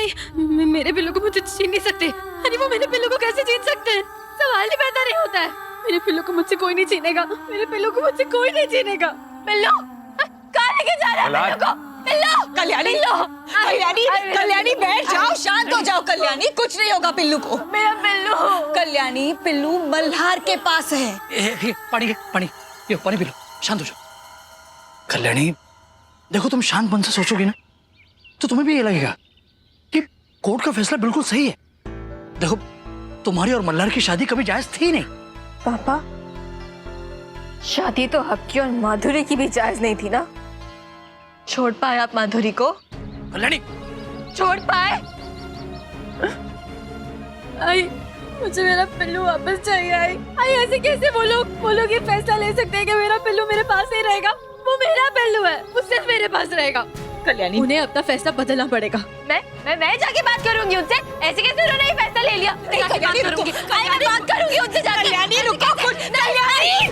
नहीं, मेरे पिल्लू को मुझे छीन नहीं सकते। अरे वो मेरे पिल्लू को कैसे छीन सकते हैं? सवाल ही पैदा नहीं होता है। मेरे पिल्लू को मुझसे कोई नहीं छीनेगा, मेरे पिल्लू को मुझसे कोई नहीं छीनेगा। पिल्लू कहाँ लेके जा रहा है पिल्लू को? पिल्लू, कल्याणी, कल्याणी, कल्याणी बैठ जाओ, शांत हो जाओ कल्याणी, कुछ नहीं होगा पिल्लू को। मेरा पिल्लू। कल्याणी, पिल्लू मल्हार के पास है। पानी पानी पी लो, शांत हो जाओ। कल्याणी देखो, तुम शांत मन से सोचोगी ना तो तुम्हें भी ये लगेगा कि कोर्ट का फैसला बिल्कुल सही है। देखो, तुम्हारी और मल्हार की शादी कभी जायज थी नहीं। पापा, शादी तो आपकी और माधुरी की भी जायज नहीं थी ना। छोड़ पाए आप माधुरी को? कल्याणी, छोड़ पाए? आई, मुझे मेरा पिल्लू वापस चाहिए। आई ऐसे कैसे वो लोग ये फैसला ले सकते हैं कि मेरा पिल्लू मेरे पास ही रहेगा? वो मेरा पिल्लू है, वो सिर्फ मेरे पास रहेगा। कल्याणी, उन्हें अपना फैसला बदलना पड़ेगा। मैं जाके बात करूंगी उनसे। ऐसे कैसे उन्होंने ये फैसला ले लिया? मैं जाके बात करूंगी। मैं बात करूंगी उनसे जाके। कल्याणी रुको, कल्याणी।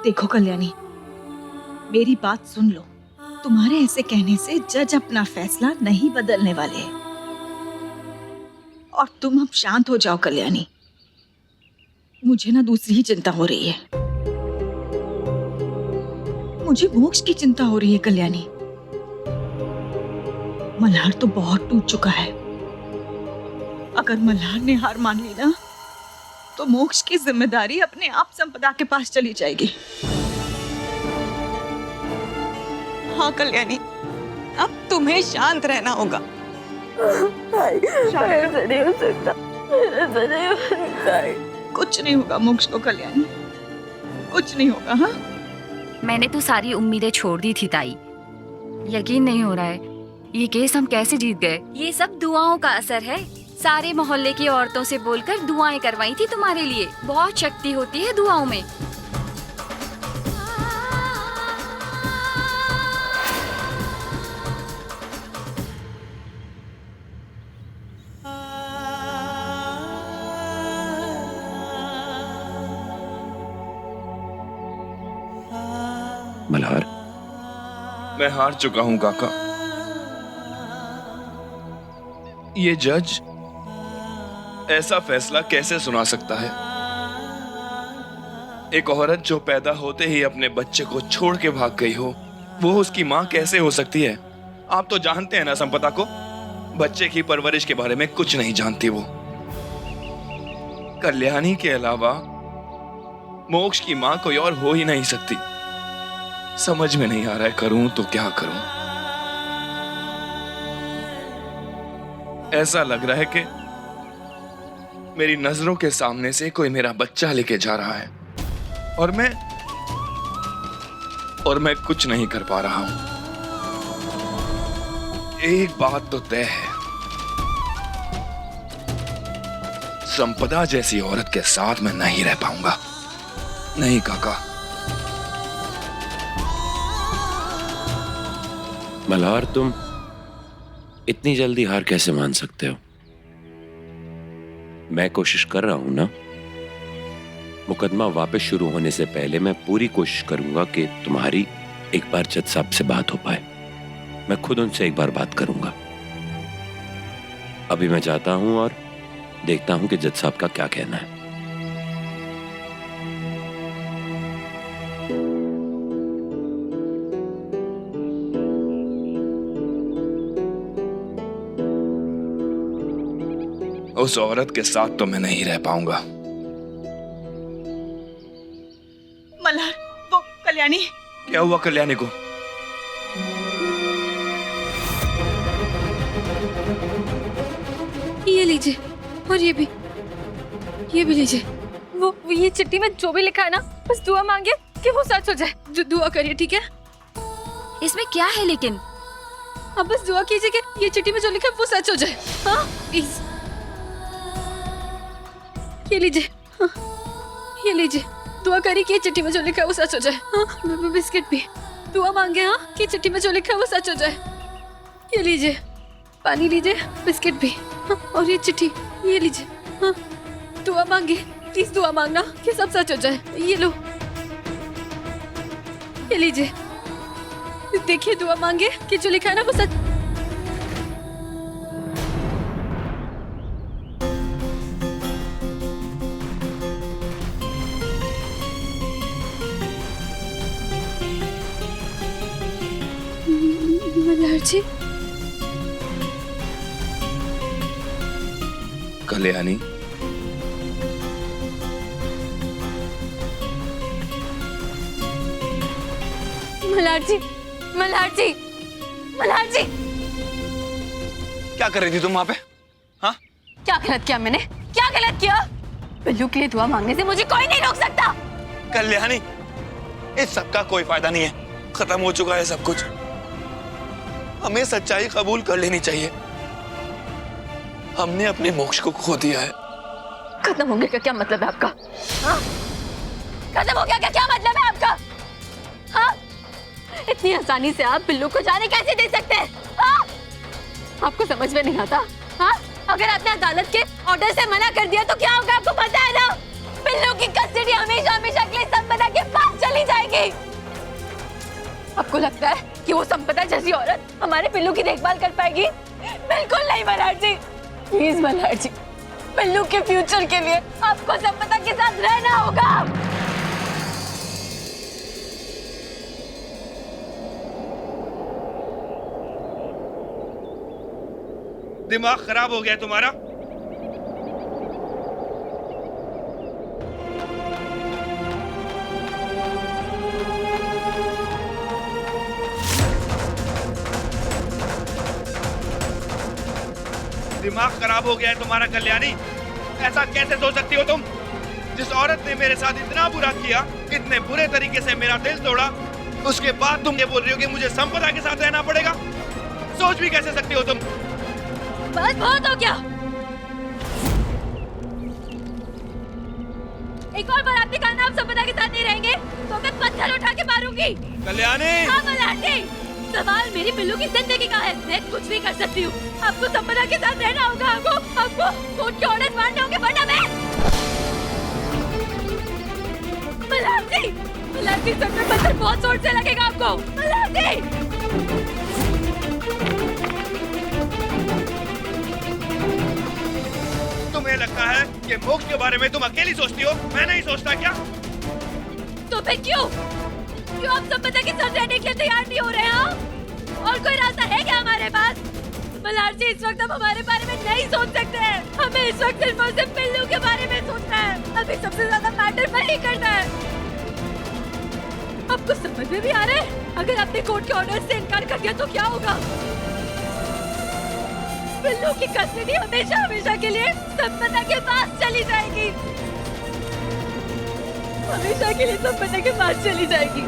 देखो कल्याणी, मेरी बात सुन लो। तुम्हारे ऐसे कहने से जज अपना फैसला नहीं बदलने वाले हैं। और तुम अब शांत हो जाओ कल्याणी। मुझे ना दूसरी ही चिंता हो रही है। मुझे मोक्ष की चिंता हो रही है कल्याणी। मल्हार तो बहुत टूट चुका है। अगर मल्हार ने हार मान ली ना तो मोक्ष की जिम्मेदारी अपने आप संपदा के पास चली जाएगी। हाँ कल्याणी, अब तुम्हें शांत रहना होगा। ऐसा नहीं हो सकता, ऐसा नहीं हो सकता। कुछ नहीं होगा मोक्ष को कल्याणी, कुछ नहीं होगा। हाँ, मैंने तो सारी उम्मीदें छोड़ दी थी ताई। यकीन नहीं हो रहा है, ये केस हम कैसे जीत गए। ये सब दुआओं का असर है। सारे मोहल्ले की औरतों से बोलकर दुआएं करवाई थी तुम्हारे लिए। बहुत शक्ति होती है दुआओं में। मल्हार, मैं हार चुका हूं काका। ये जज ऐसा फैसला कैसे सुना सकता है? एक औरत जो पैदा होते ही अपने बच्चे को छोड़ के भाग गई हो, वो उसकी मां कैसे हो सकती है? आप तो जानते हैं ना संपदा को, बच्चे की परवरिश के बारे में कुछ नहीं जानती वो। कल्याणी के अलावा मोक्ष की मां कोई और हो ही नहीं सकती। समझ में नहीं आ रहा है, करूं तो क्या करूं। ऐसा लग रहा है कि मेरी नजरों के सामने से कोई मेरा बच्चा लेके जा रहा है और मैं कुछ नहीं कर पा रहा हूं। एक बात तो तय है, संपदा जैसी औरत के साथ मैं नहीं रह पाऊंगा। नहीं काका। मल्हार, तुम इतनी जल्दी हार कैसे मान सकते हो? मैं कोशिश कर रहा हूं ना। मुकदमा वापस शुरू होने से पहले मैं पूरी कोशिश करूंगा कि तुम्हारी एक बार जज साहब से बात हो पाए। मैं खुद उनसे एक बार बात करूंगा। अभी मैं जाता हूं और देखता हूं कि जज साहब का क्या कहना है। उस औरत के साथ तो मैं नहीं रह पाऊंगा। मल्हार, वो कल्याणी। क्या हुआ कल्याणी को? ये लीजिए, और ये भी लीजिए। वो ये चिट्ठी में जो भी लिखा है ना, बस दुआ मांगे कि वो सच हो जाए। जो दुआ करिए, ठीक है? इसमें क्या है लेकिन? अब बस दुआ कीजिए कि ये चिट्ठी में जो लिखा है वो सच हो जाए। हाँ प्लीज। ये लीजिए, हाँ, ये लीजिए। दुआ करिए कि ये चिट्ठी में जो लिखा है वो सच हो जाए। हाँ, बिस्किट भी। दुआ मांगे हाँ कि चिट्ठी में जो लिखा है वो सच हो जाए। ये लीजिए। पानी लीजिए, बिस्किट भी। हाँ, और ये चिट्ठी ये लीजिए। हाँ, दुआ मांगे, प्लीज दुआ मांगना कि सब सच हो जाए। ये लो, ये लीजिए, देखिए दुआ मांगे कि जो लिखा है ना वो सच। मल्हार जी, कल्याणी, मल्हार जी, मल्हार जी, मल्हार जी, क्या कर रही थी तुम वहां पे? हाँ, क्या गलत किया मैंने? क्या गलत किया? बिल्लू के लिए दुआ मांगने से मुझे कोई नहीं रोक सकता। कल्याणी, इस सब का कोई फायदा नहीं है। खत्म हो चुका है सब कुछ। हमें सच्चाई कबूल कर लेनी चाहिए। हमने अपने मोक्ष को खो दिया है। खत्म हो गया का क्या मतलब है आपका? हाँ? खत्म हो गया का क्या मतलब है आपका? हाँ? इतनी आसानी से आप बिल्लू को जाने कैसे दे सकते हैं? हाँ? आपको समझ में नहीं आता? हाँ? अगर आपने अदालत के ऑर्डर से मना कर दिया तो क्या होगा आपको पता है ना? बिल्लू की कस्टडी हमेशा हमेशा के लिए संपदा के पास चली जाएगी। आपको लगता है कि वो संपदा जैसी औरत हमारे बिल्लू की देखभाल कर पाएगी? बिल्कुल नहीं मल्हार जी। प्लीज मल्हार जी, बिल्लू के फ्यूचर के लिए आपको संपदा के साथ रहना होगा। दिमाग खराब हो गया तुम्हारा? दिमाग खराब हो गया है तुम्हारा कल्याणी? ऐसा कैसे सोच सकती हो तुम? जिस औरत ने मेरे साथ इतना बुरा किया, इतने बुरे तरीके से मेरा दिल तोड़ा, उसके बाद तुम ये बोल रही हो कि मुझे संपदा के साथ रहना पड़ेगा? सोच भी कैसे सकती हो तुम? बस बहुत हो गया। एक और बार आपने कहा ना आप संपदा के साथ नहीं रहेंगे तो मैं पत्थर उठा के मारूंगी। कल्याणी! हाँ मल्हार जी, सवाल मेरी बिल्लू की जिंदगी का है। मैं कुछ भी कर सकती हूँ। आपको संपदा के साथ रहना होगा। आपको कोर्ट के ऑर्डर मानने होंगे, वरना मैं मल्हार जी सर में पत्थर बहुत जोर से लगेगा आपको। मल्हार जी, तुम्हें लगता है कि मोक्ष के बारे में तुम अकेली सोचती हो? मैं नहीं सोचता क्या? तो फिर क्यों आप संपदा के साथ रहने के लिए तैयार नहीं हो रहे हैं? और कोई रास्ता है क्या हमारे पास? मल्हार जी, इस वक्त हम हमारे बारे में नहीं सोच सकते हैं। हमें इस वक्त सिर्फ और सिर्फ बिल्लू के बारे में सोचना है। अभी सबसे ज्यादा मैटर वही करना है। आपको समझ में भी आ रहा है? अगर आपने कोर्ट के ऑर्डर से इनकार कर दिया तो क्या होगा? बिल्लू की कस्टडी हमेशा हमेशा के लिए संपदा के पास चली जाएगी। हमेशा के लिए संपदा के पास चली जाएगी।